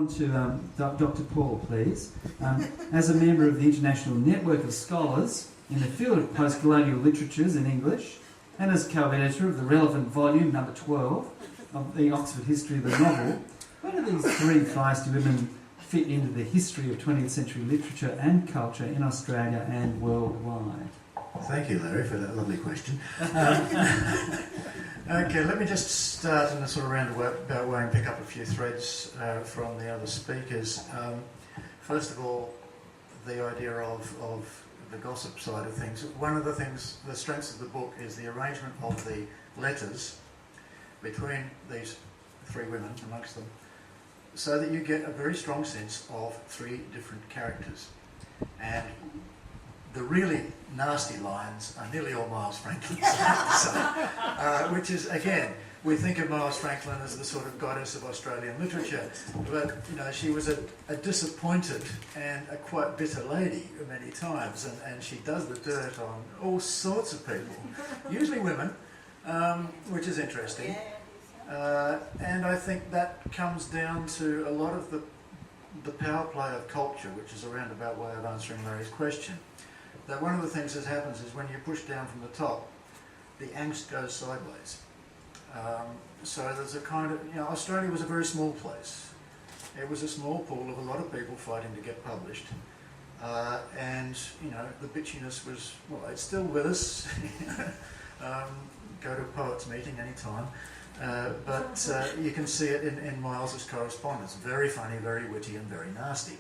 on to Dr. Paul, please. As a member of the International Network of Scholars in the field of post-colonial literatures in English, and as co-editor of the relevant volume, number 12, of the Oxford History of the Novel, where do these three feisty women fit into the history of 20th century literature and culture in Australia and worldwide? Thank you, Larry, for that lovely question. Okay, let me just start in a sort of roundabout way and pick up a few threads from the other speakers. First of all, the idea of the gossip side of things. One of the things, the strengths of the book is the arrangement of the letters between these three women, amongst them, so that you get a very strong sense of three different characters. And the really nasty lines are nearly all Miles Franklin's, which is, again, we think of Miles Franklin as the sort of goddess of Australian literature, but you know, she was a disappointed and a quite bitter lady many times, and she does the dirt on all sorts of people, usually women, which is interesting. And I think that comes down to a lot of the power play of culture, which is a roundabout way of answering Larry's question. That one of the things that happens is when you push down from the top, the angst goes sideways. So there's a kind of, you know, Australia was a very small place. It was a small pool of a lot of people fighting to get published. And, you know, the bitchiness was, well, it's still with us. Go to a poets meeting anytime. But you can see it in Miles's correspondence. Very funny, very witty, and very nasty.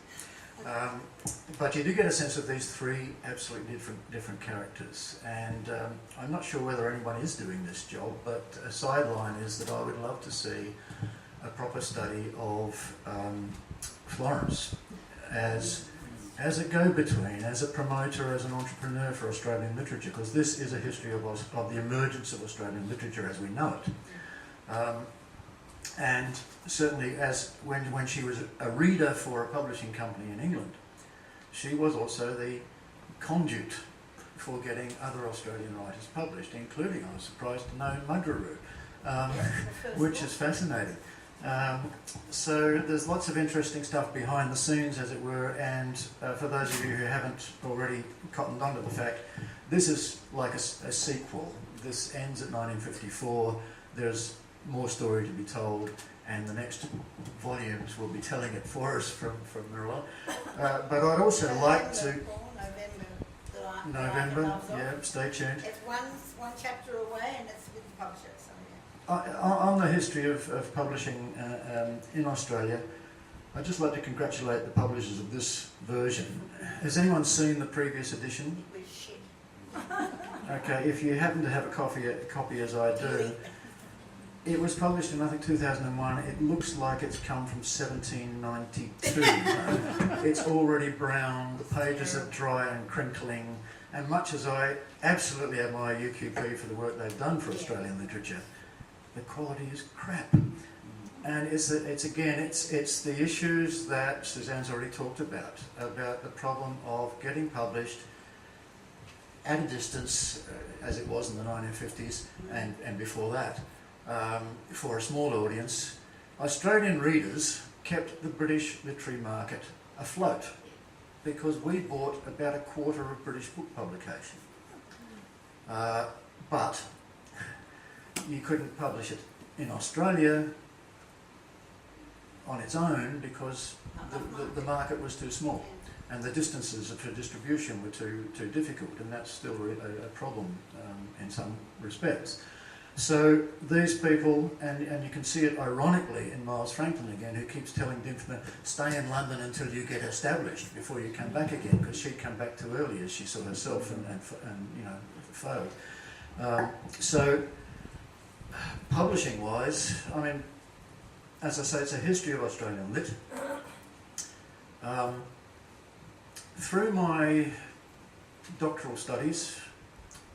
But you do get a sense of these three absolutely different characters, and I'm not sure whether anyone is doing this job, but a sideline is that I would love to see a proper study of Florence as a go-between, as a promoter, as an entrepreneur for Australian literature, because this is a history of the emergence of Australian literature as we know it. And certainly when she was a reader for a publishing company in England, she was also the conduit for getting other Australian writers published, including, I was surprised to know, Mudraru, which is fascinating. So there's lots of interesting stuff behind the scenes, as it were, and for those of you who haven't already cottoned onto the fact, this is like a sequel. This ends at 1954. There's more story to be told, and the next volumes will be telling it for us from Mirror. But I'd also like to... November, yeah, stay tuned. It's one chapter away and it's with the publisher, so yeah. On the history of publishing in Australia, I'd just like to congratulate the publishers of this version. Has anyone seen the previous edition? It was shit. Okay, if you happen to have a copy as I do, it was published in, I think, 2001. It looks like it's come from 1792. It's already brown, the pages are dry and crinkling, and much as I absolutely admire UQP for the work they've done for Australian literature, the quality is crap. And it's the issues that Suzanne's already talked about the problem of getting published at a distance, as it was in the 1950s and before that. For a small audience, Australian readers kept the British literary market afloat because we bought about a quarter of British book publication. But you couldn't publish it in Australia on its own because the market was too small and the distances for distribution were too difficult, and that's still a problem in some respects. So these people, and you can see it ironically in Miles Franklin again, who keeps telling Dimpfner, stay in London until you get established before you come back again, because she'd come back too early, as she saw herself and you know, failed. So publishing-wise, I mean, as I say, it's a history of Australian lit. Through my doctoral studies,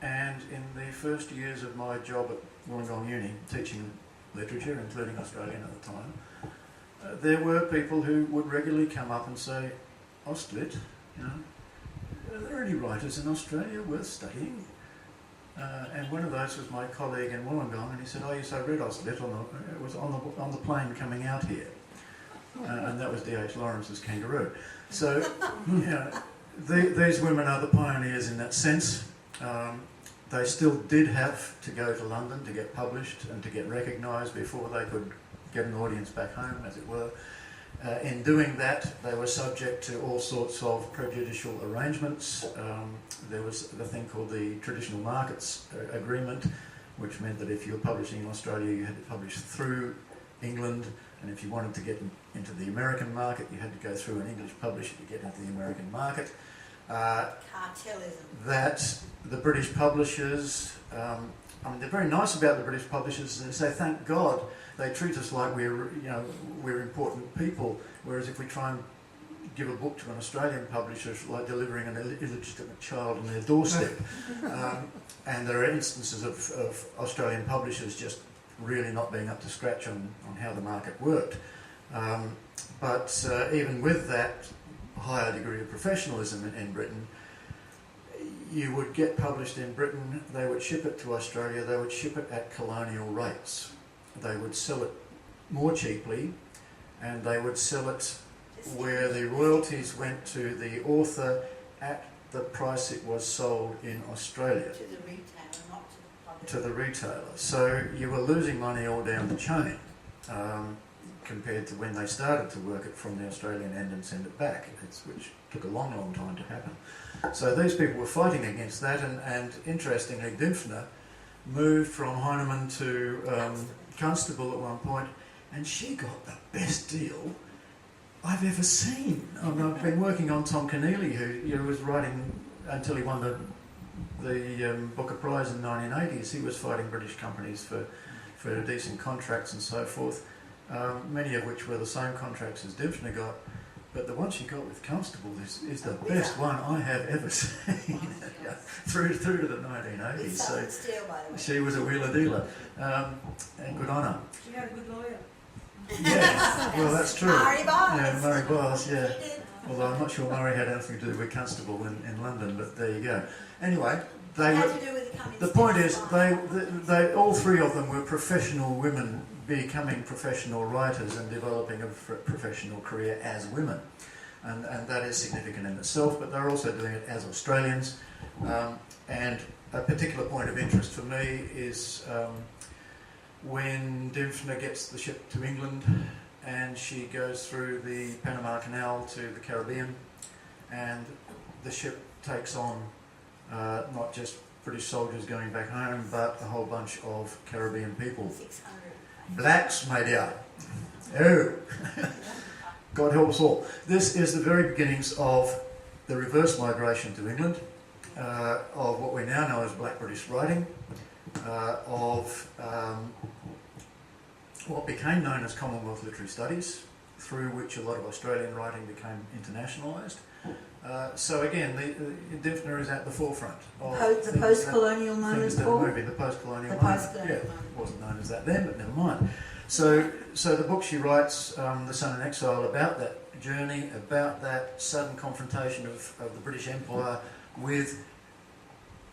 and in the first years of my job at Wollongong Uni, teaching literature, including Australian at the time, there were people who would regularly come up and say, Ostlit, you know, are there any writers in Australia worth studying? And one of those was my colleague in Wollongong, and he said, oh yes, I read Ostlit, it was on the plane coming out here. and that was D.H. Lawrence's Kangaroo. So, these women are the pioneers in that sense. They still did have to go to London to get published and to get recognised before they could get an audience back home, as it were. In doing that, they were subject to all sorts of prejudicial arrangements. There was the thing called the Traditional Markets Agreement, which meant that if you were publishing in Australia, you had to publish through England, and if you wanted to get into the American market, you had to go through an English publisher to get into the American market. Cartelism. That the British publishers, they're very nice about the British publishers, and they say, thank God they treat us like we're important people, whereas if we try and give a book to an Australian publisher, it's like delivering an illegitimate child on their doorstep. And there are instances of Australian publishers just really not being up to scratch on how the market worked. But even with that higher degree of professionalism in Britain, you would get published in Britain, they would ship it to Australia, they would ship it at colonial rates. They would sell it more cheaply, and they would sell it where the royalties went to the author at the price it was sold in Australia. To the retailer, not to the publisher. To the retailer. So you were losing money all down the chain, compared to when they started to work it from the Australian end and send it back, which took a long, long time to happen. So these people were fighting against that, and interestingly, Dymphna moved from Heinemann to Constable at one point, and she got the best deal I've ever seen. I've been working on Tom Keneally, who was writing until he won the Booker Prize in the 1980s. He was fighting British companies for decent contracts and so forth, many of which were the same contracts as Dymphna got. But the one she got with Constable is the best one I have ever seen. through to the 1980s. So Steel, by the way. she was a wheeler dealer, and good on her. She had a good lawyer. Yeah, well that's true. Murray Bars. Yeah, Murray Bars, yeah. She did. Although I'm not sure Murray had anything to do with Constable in London, but there you go. Anyway, It had to do with the coming the point is, States. they all three of them were professional women becoming professional writers and developing a professional career as women. And that is significant in itself, but they're also doing it as Australians. And a particular point of interest for me is when Dymphna gets the ship to England and she goes through the Panama Canal to the Caribbean, and the ship takes on not just British soldiers going back home, but a whole bunch of Caribbean people. 600. Blacks, my dear. Oh, God help us all. This is the very beginnings of the reverse migration to England, of what we now know as Black British writing, of what became known as Commonwealth Literary Studies, through which a lot of Australian writing became internationalised. So again, Dymphna is at the forefront of The post-colonial moment, things that are Paul? moving, the post-colonial The moment. post-colonial Yeah, moment. it wasn't known as that then, but never mind. So the book she writes, The Son in Exile, about that journey, about that sudden confrontation of the British Empire with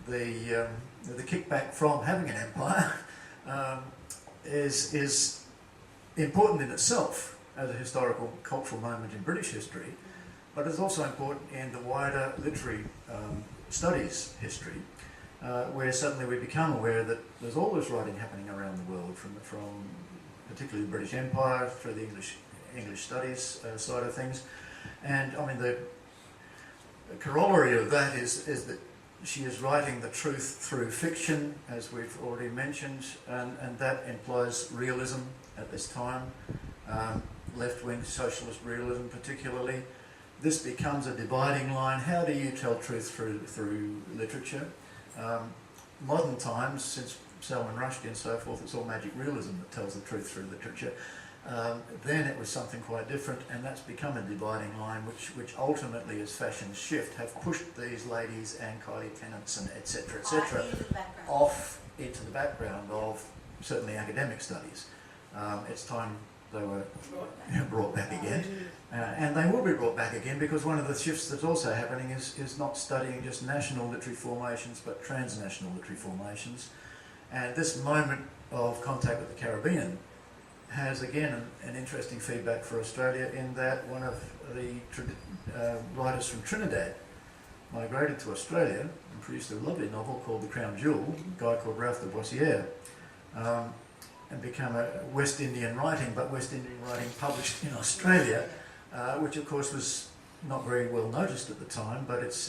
the kickback from having an empire, is important in itself as a historical, cultural moment in British history, but it's also important in the wider literary studies history, where suddenly we become aware that there's all this writing happening around the world, from particularly the British Empire through the English studies side of things. And I mean, the corollary of that is that she is writing the truth through fiction, as we've already mentioned, and that implies realism at this time, left-wing socialist realism particularly. This becomes a dividing line. How do you tell truth through literature? Modern times, since Salman Rushdie and so forth, it's all magic realism that tells the truth through literature. Then it was something quite different, and that's become a dividing line, which ultimately, as fashions shift, have pushed these ladies and Kylie Tennants and etc. off into the background of certainly academic studies. It's time they were brought back again, and they will be brought back again, because one of the shifts that's also happening is not studying just national literary formations but transnational literary formations, and this moment of contact with the Caribbean has again an interesting feedback for Australia in that one of the writers from Trinidad migrated to Australia and produced a lovely novel called The Crown Jewel, a guy called Ralph de Boissière, and become a West Indian writing, but West Indian writing published in Australia, which of course was not very well noticed at the time, but it's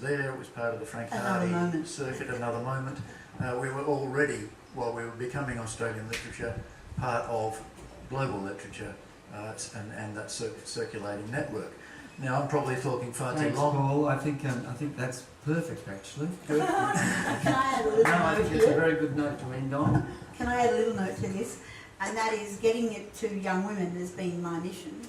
there. It was part of the Frank Hardy circuit, Another Moment. We were already, while we were becoming Australian literature, part of global literature and that circulating network. Now, I'm probably talking far too long. Paul. I think that's perfect, actually. Can I add a little No, I note think it's a here? very good note to end on. Can I add a little note to this? And that is getting it to young women has been my mission.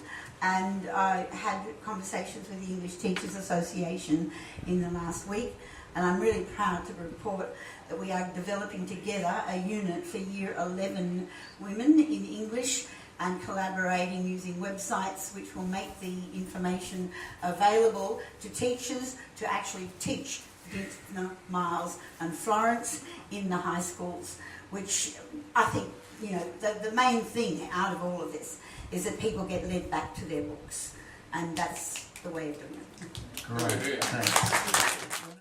And I had conversations with the English Teachers Association in the last week, and I'm really proud to report that we are developing together a unit for Year 11 women in English and collaborating using websites which will make the information available to teachers to actually teach Dina, Miles and Florence in the high schools, which I think, you know, the main thing out of all of this is that people get led back to their books, and that's the way of doing it. Great, thanks.